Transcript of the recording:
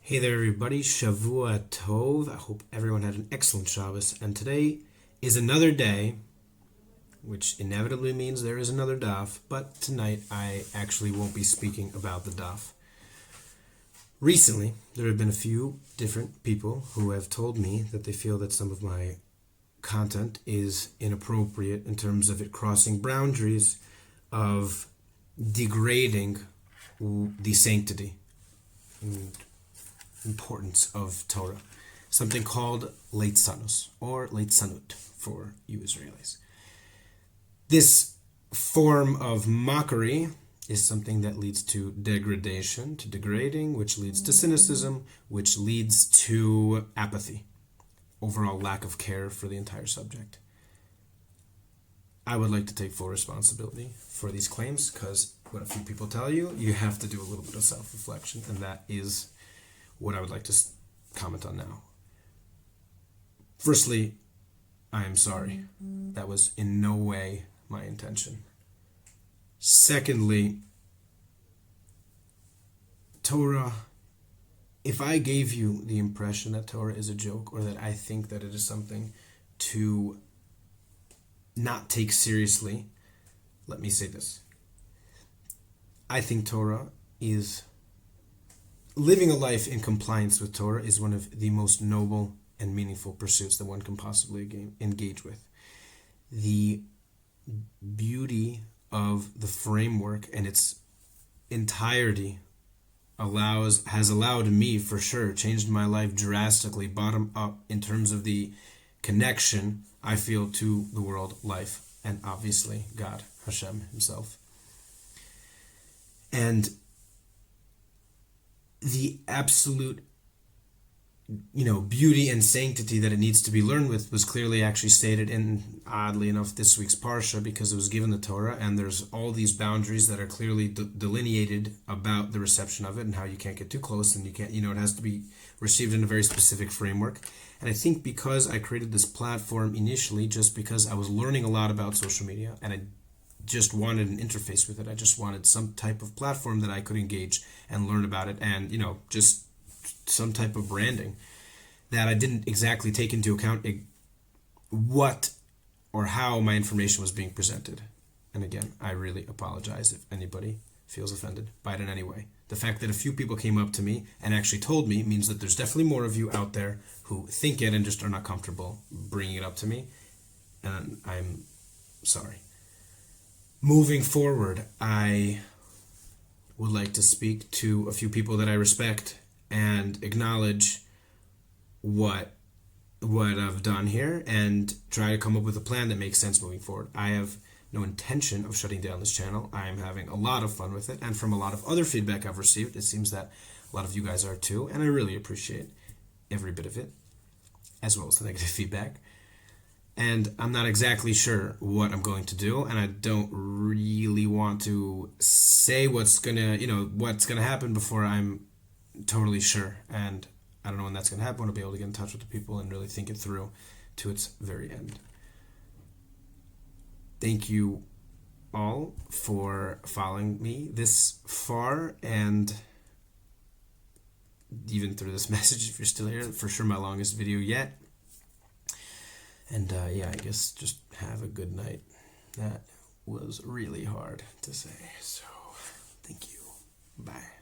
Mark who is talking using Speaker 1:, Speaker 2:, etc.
Speaker 1: Hey there, everybody. Shavua Tov. I hope everyone had an excellent Shabbos. And today is another day, which inevitably means there is another daf. But tonight, I actually won't be speaking about the daf. Recently, there have been a few different people who have told me that they feel that some of my content is inappropriate in terms of it crossing boundaries of degrading the sanctity and importance of Torah, something called Leitzanus or Leitzanut for you Israelis. This form of mockery is something that leads to degradation, to degrading, which leads to cynicism, which leads to apathy, overall lack of care for the entire subject. I would like to take full responsibility for these claims because what a few people tell you, you have to do a little bit of self-reflection, and that is what I would like to comment on now. Firstly, I am sorry. That was in no way my intention. Secondly, Torah, if I gave you the impression that Torah is a joke or that I think that it is something to not take seriously, let me say this. I think Torah is living a life in compliance with Torah is one of the most noble and meaningful pursuits that one can possibly engage with. The beauty of the framework and its entirety has allowed me, for sure, changed my life drastically, bottom up, in terms of the connection I feel to the world, life, and obviously God, Hashem himself. And the absolute, beauty and sanctity that it needs to be learned with was clearly actually stated in, oddly enough, this week's Parsha, because it was given the Torah, and there's all these boundaries that are clearly delineated about the reception of it and how you can't get too close, and you can't, it has to be received in a very specific framework. And I think because I created this platform initially, just because I was learning a lot about social media, and I just wanted an interface with it. I just wanted some type of platform that I could engage and learn about it, and just some type of branding that I didn't exactly take into account what or how my information was being presented. And again, I really apologize if anybody feels offended by it in any way. The fact that a few people came up to me and actually told me means that there's definitely more of you out there who think it and just are not comfortable bringing it up to me, and I'm sorry. Moving forward, I would like to speak to a few people that I respect and acknowledge what I've done here and try to come up with a plan that makes sense moving forward. I have no intention of shutting down this channel. I am having a lot of fun with it, and from a lot of other feedback I've received, it seems that a lot of you guys are too, and I really appreciate every bit of it, as well as the negative feedback. And I'm not exactly sure what I'm going to do, and I don't really want to say what's gonna happen before I'm totally sure. And I don't know when that's gonna happen. I want to be able to get in touch with the people and really think it through to its very end. Thank you all for following me this far, and even through this message, if you're still here, for sure my longest video yet. And I guess just have a good night. That was really hard to say, so thank you. Bye.